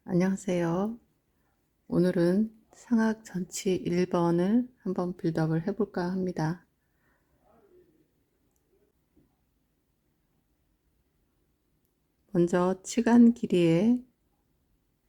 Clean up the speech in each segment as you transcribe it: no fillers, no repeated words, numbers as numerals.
안녕하세요. 오늘은 상악 전치 1번을 한번 빌드업을 해볼까 합니다. 먼저 치간 길이의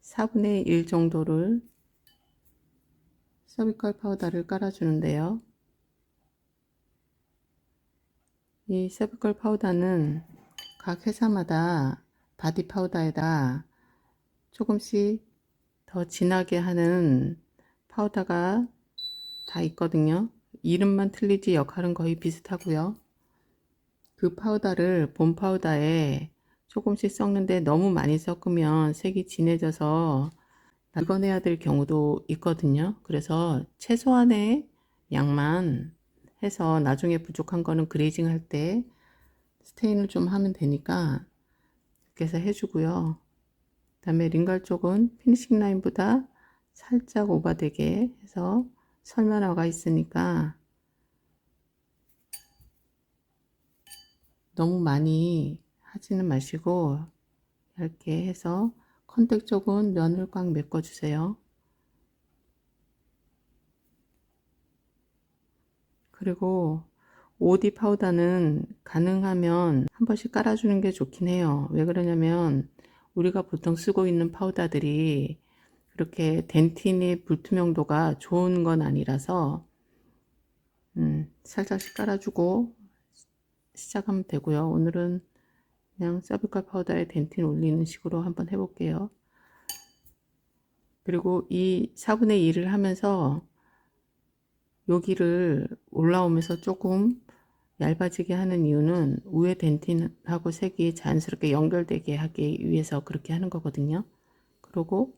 4분의 1 정도를 서비컬 파우더를 깔아주는데요. 이 서비컬 파우더는 각 회사마다 바디 파우더에다 조금씩 더 진하게 하는 파우더가 다 있거든요. 이름만 틀리지 역할은 거의 비슷하고요. 그 파우더를 본 파우더에 조금씩 섞는데 너무 많이 섞으면 색이 진해져서 긁어내야 될 경우도 있거든요. 그래서 최소한의 양만 해서 나중에 부족한 거는 그레이징 할 때 스테인을 좀 하면 되니까 이렇게 해서 해주고요. 그 다음에 링갈 쪽은 피니싱 라인보다 살짝 오버되게 해서 설면화가 있으니까 너무 많이 하지는 마시고 얇게 해서 컨택 쪽은 면을 꽉 메꿔 주세요. 그리고 OD 파우더는 가능하면 한 번씩 깔아주는 게 좋긴 해요. 왜 그러냐면 우리가 보통 쓰고 있는 파우더들이 그렇게 덴틴의 불투명도가 좋은 건 아니라서 살짝씩 깔아주고 시작하면 되고요. 오늘은 그냥 서비컬 파우더에 덴틴 올리는 식으로 한번 해볼게요. 그리고 이 4분의 1을 하면서 여기를 올라오면서 조금 얇아지게 하는 이유는 위에 덴틴하고 색이 자연스럽게 연결되게 하기 위해서 그렇게 하는 거거든요. 그리고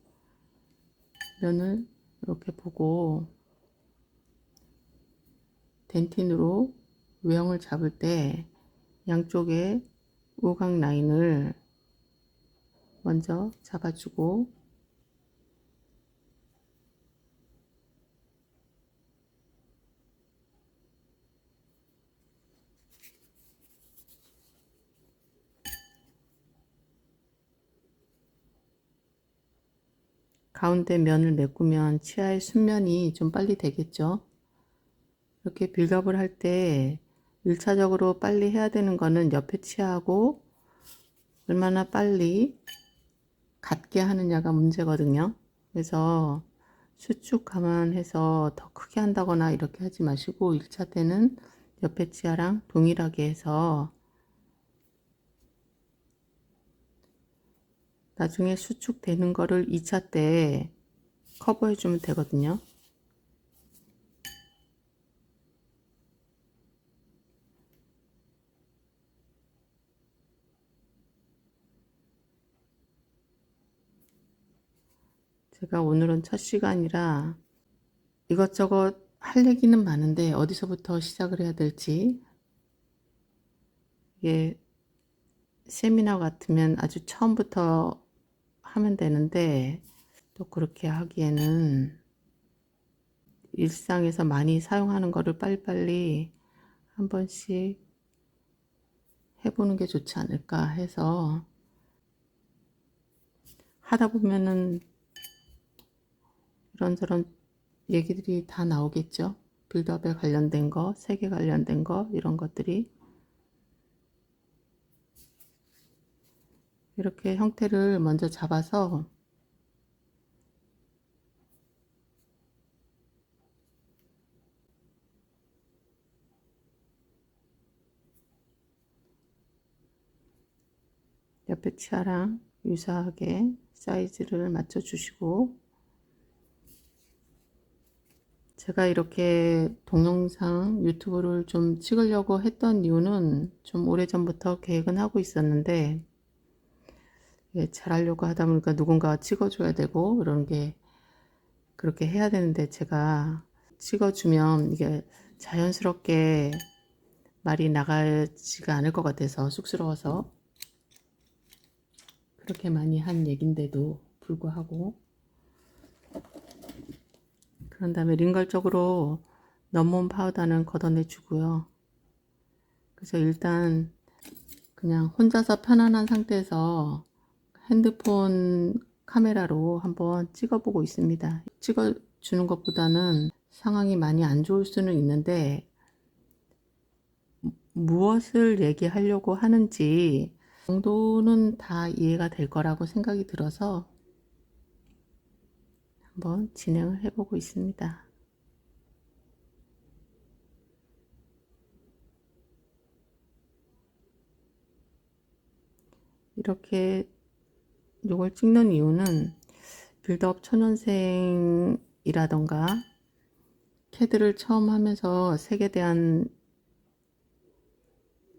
면을 이렇게 보고 덴틴으로 외형을 잡을 때 양쪽에 우각 라인을 먼저 잡아주고 가운데 면을 메꾸면 치아의 순면이 좀 빨리 되겠죠. 이렇게 빌드업을 할 때 1차적으로 빨리 해야 되는 거는 옆에 치아하고 얼마나 빨리 같게 하느냐가 문제거든요. 그래서 수축 감안해서 더 크게 한다거나 이렇게 하지 마시고 1차 때는 옆에 치아랑 동일하게 해서 나중에 수축되는 거를 2차 때 커버해 주면 되거든요. 제가 오늘은 첫 시간이라 이것저것 할 얘기는 많은데 어디서부터 시작을 해야 될지, 이게 세미나 같으면 아주 처음부터 하면 되는데 또 그렇게 하기에는 일상에서 많이 사용하는 거를 빨리빨리 한 번씩 해보는 게 좋지 않을까 해서 하다 보면은 이런저런 얘기들이 다 나오겠죠. 빌드업에 관련된 거, 색에 관련된 거, 이런 것들이. 이렇게 형태를 먼저 잡아서 옆에 치아랑 유사하게 사이즈를 맞춰 주시고, 제가 이렇게 동영상 유튜브를 좀 찍으려고 했던 이유는 좀 오래전부터 계획은 하고 있었는데 잘하려고 하다 보니까 누군가 찍어줘야 되고 이런 게 그렇게 해야 되는데 제가 찍어주면 이게 자연스럽게 말이 나가지가 않을 것 같아서 쑥스러워서 그렇게 많이 한 얘긴데도 불구하고, 그런 다음에 링걸적으로 넘몬 파우더는 걷어내 주고요. 그래서 일단 그냥 혼자서 편안한 상태에서 핸드폰 카메라로 한번 찍어보고 있습니다. 찍어주는 것보다는 상황이 많이 안 좋을 수는 있는데 무엇을 얘기하려고 하는지 정도는 다 이해가 될 거라고 생각이 들어서 한번 진행을 해보고 있습니다. 이렇게 이걸 찍는 이유는 빌드업 초년생이라던가 캐드를 처음 하면서 색에 대한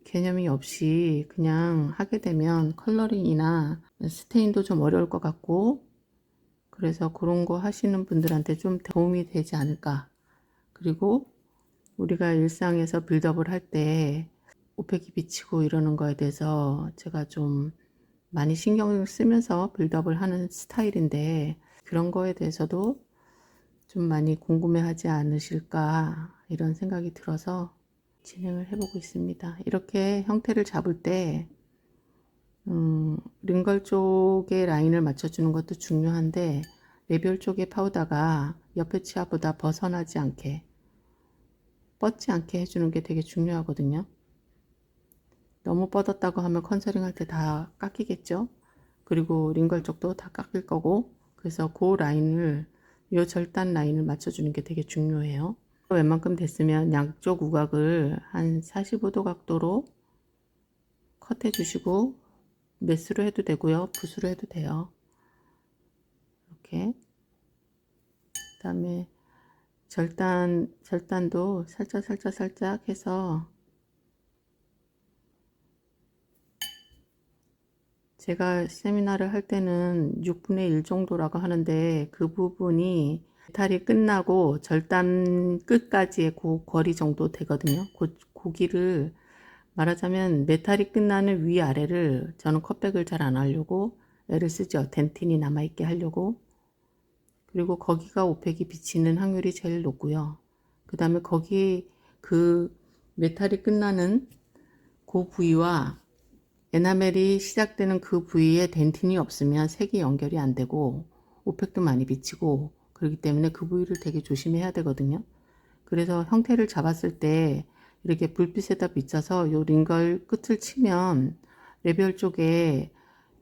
개념이 없이 그냥 하게 되면 컬러링이나 스테인도 좀 어려울 것 같고, 그래서 그런 거 하시는 분들한테 좀 도움이 되지 않을까. 그리고 우리가 일상에서 빌드업을 할 때 오펙이 비치고 이러는 거에 대해서 제가 좀 많이 신경을 쓰면서 빌드업을 하는 스타일인데, 그런 거에 대해서도 좀 많이 궁금해 하지 않으실까 이런 생각이 들어서 진행을 해보고 있습니다. 이렇게 형태를 잡을 때 링걸 쪽에 라인을 맞춰주는 것도 중요한데, 레비얼 쪽의 파우더가 옆에 치아보다 벗어나지 않게, 뻗지 않게 해주는 게 되게 중요하거든요. 너무 뻗었다고 하면 컨서링 할 때 다 깎이겠죠. 그리고 링걸 쪽도 다 깎일 거고, 그래서 그 라인을, 이 절단 라인을 맞춰주는 게 되게 중요해요. 웬만큼 됐으면 양쪽 우각을 한 45도 각도로 컷해 주시고, 메스로 해도 되고요, 붓으로 해도 돼요. 이렇게. 그 다음에 절단도 살짝 해서, 제가 세미나를 할 때는 6분의 1 정도라고 하는데, 그 부분이 메탈이 끝나고 절단 끝까지의 그 거리 정도 되거든요. 고기를 말하자면 메탈이 끝나는 위아래를 저는 컷백을 잘 안 하려고 애를 쓰죠. 덴틴이 남아있게 하려고. 그리고 거기가 오펙이 비치는 확률이 제일 높고요. 그 다음에 거기 그 메탈이 끝나는 그 부위와 에나멜이 시작되는 그 부위에 덴틴이 없으면 색이 연결이 안 되고 오펙도 많이 비치고, 그렇기 때문에 그 부위를 되게 조심해야 되거든요. 그래서 형태를 잡았을 때 이렇게 불빛에다 비춰서 요 링걸 끝을 치면 레벨 쪽에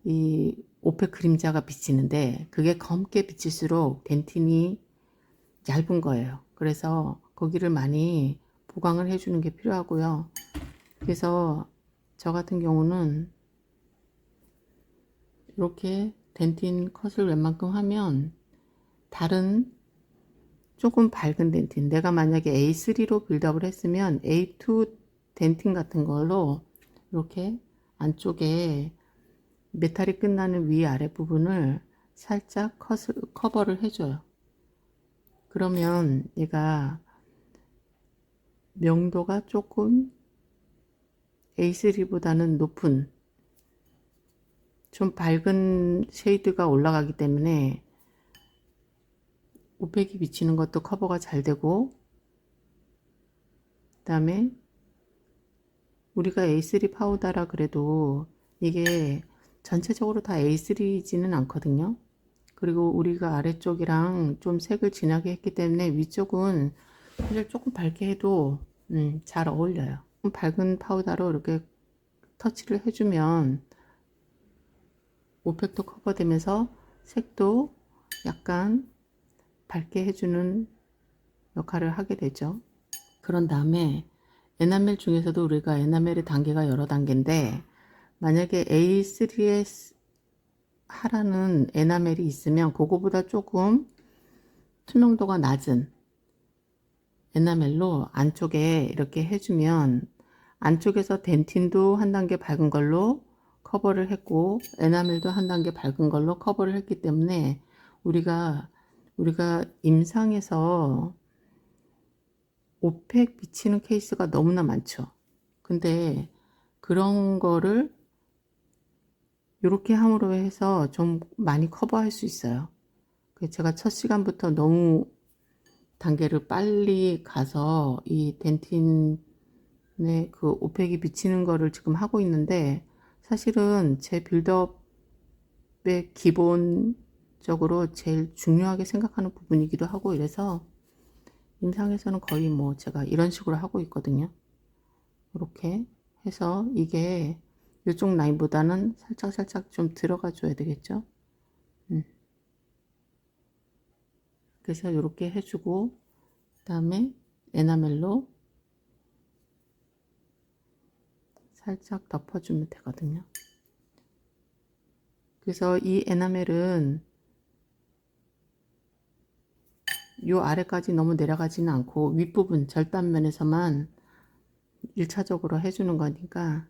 이 오펙 그림자가 비치는데, 그게 검게 비칠수록 덴틴이 얇은 거예요. 그래서 거기를 많이 보강을 해주는 게 필요하고요. 그래서 저 같은 경우는 이렇게 덴틴 컷을 웬만큼 하면 다른 조금 밝은 덴틴, 내가 만약에 A3로 빌드업을 했으면 A2 덴틴 같은 걸로 이렇게 안쪽에 메탈이 끝나는 위아래 부분을 살짝 커버를 해줘요. 그러면 얘가 명도가 조금 A3보다는 높은 좀 밝은 쉐이드가 올라가기 때문에 오펙이 비치는 것도 커버가 잘 되고, 그 다음에 우리가 A3 파우더라 그래도 이게 전체적으로 다 A3이지는 않거든요. 그리고 우리가 아래쪽이랑 좀 색을 진하게 했기 때문에 위쪽은 사실 조금 밝게 해도 잘 어울려요. 밝은 파우더로 이렇게 터치를 해주면 오펙도 커버되면서 색도 약간 밝게 해주는 역할을 하게 되죠. 그런 다음에 에나멜 중에서도 우리가 에나멜의 단계가 여러 단계인데, 만약에 A3에 하라는 에나멜이 있으면 그거보다 조금 투명도가 낮은 에나멜로 안쪽에 이렇게 해주면, 안쪽에서 덴틴도 한 단계 밝은 걸로 커버를 했고 에나멜도 한 단계 밝은 걸로 커버를 했기 때문에 우리가 임상에서 오펙 비치는 케이스가 너무나 많죠. 근데 그런 거를 이렇게 함으로 해서 좀 많이 커버할 수 있어요. 제가 첫 시간부터 너무 단계를 빨리 가서 이 덴틴의 그 오펙이 비치는 거를 지금 하고 있는데, 사실은 제 빌드업의 기본 적으로 제일 중요하게 생각하는 부분이기도 하고 이래서 임상에서는 거의 뭐 제가 이런 식으로 하고 있거든요. 이렇게 해서 이게 이쪽 라인보다는 살짝 좀 들어가 줘야 되겠죠. 그래서 이렇게 해주고 그 다음에 에나멜로 살짝 덮어주면 되거든요. 그래서 이 에나멜은 요 아래까지 너무 내려가지는 않고 윗부분 절단면에서만 1차적으로 해주는 거니까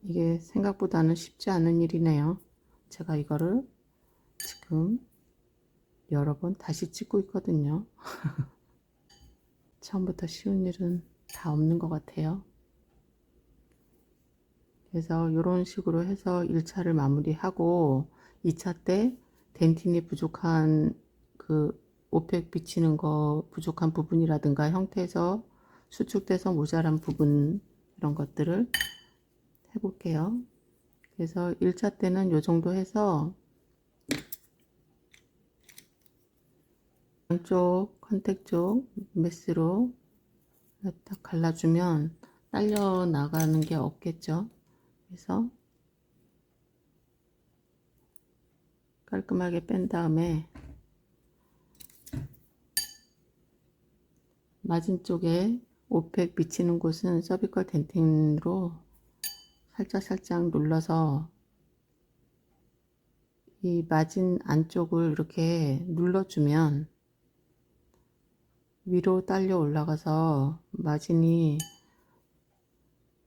이게 생각보다는 쉽지 않은 일이네요. 제가 이거를 지금 여러 번 다시 찍고 있거든요. 처음부터 쉬운 일은 다 없는 것 같아요. 그래서 이런 식으로 해서 1차를 마무리하고 2차 때 덴틴이 부족한 그 오펙 비치는 거 부족한 부분이라든가 형태에서 수축돼서 모자란 부분 이런 것들을 해볼게요. 그래서 1차 때는 요 정도 해서 양쪽 컨택 쪽 메스로 딱 갈라주면 딸려 나가는 게 없겠죠. 그래서 깔끔하게 뺀 다음에 마진 쪽에 오펙 비치는 곳은 서비컬 덴팅으로 살짝 눌러서 이 마진 안쪽을 이렇게 눌러주면 위로 딸려 올라가서 마진이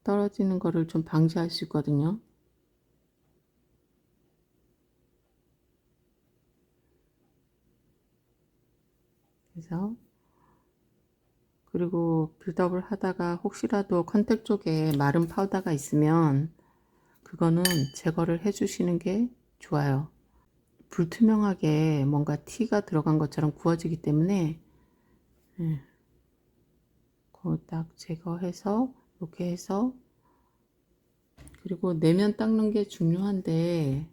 떨어지는 거를 좀 방지할 수 있거든요. 그래서 그리고 빌드업을 하다가 혹시라도 컨택 쪽에 마른 파우더가 있으면 그거는 제거를 해 주시는 게 좋아요. 불투명하게 뭔가 티가 들어간 것처럼 구워지기 때문에 그거 딱 제거해서 이렇게 해서 그리고 내면 닦는 게 중요한데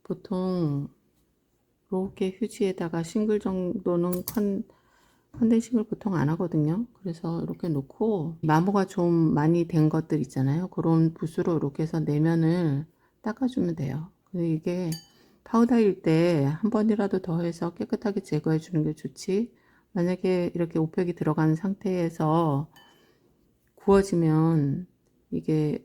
보통 이렇게 휴지에다가 싱글 정도는 컨덴싱을 보통 안 하거든요. 그래서 이렇게 놓고 마모가 좀 많이 된 것들 있잖아요. 그런 붓으로 이렇게 해서 내면을 닦아주면 돼요. 근데 이게 파우더일 때 한 번이라도 더 해서 깨끗하게 제거해 주는 게 좋지. 만약에 이렇게 오펙이 들어간 상태에서 구워지면 이게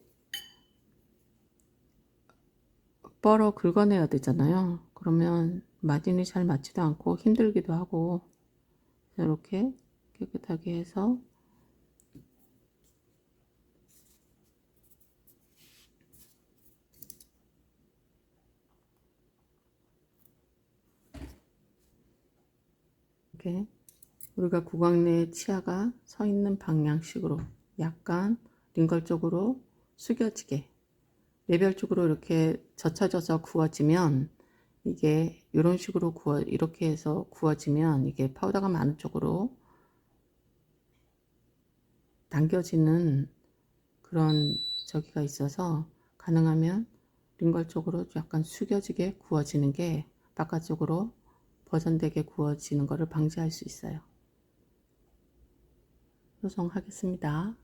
뻘어 긁어내야 되잖아요. 그러면 마진이 잘 맞지도 않고 힘들기도 하고 이렇게 깨끗하게 해서 이렇게 우리가 구강 내 치아가 서 있는 방향식으로 약간 링걸 쪽으로 숙여지게 레벨 쪽으로 이렇게 젖혀져서 구워지면 이게 이런 식으로 이렇게 해서 구워지면 이게 파우더가 많은 쪽으로 당겨지는 그런 저기가 있어서 가능하면 링걸 쪽으로 약간 숙여지게 구워지는 게 바깥쪽으로 버전되게 구워지는 것을 방지할 수 있어요. 소송하겠습니다.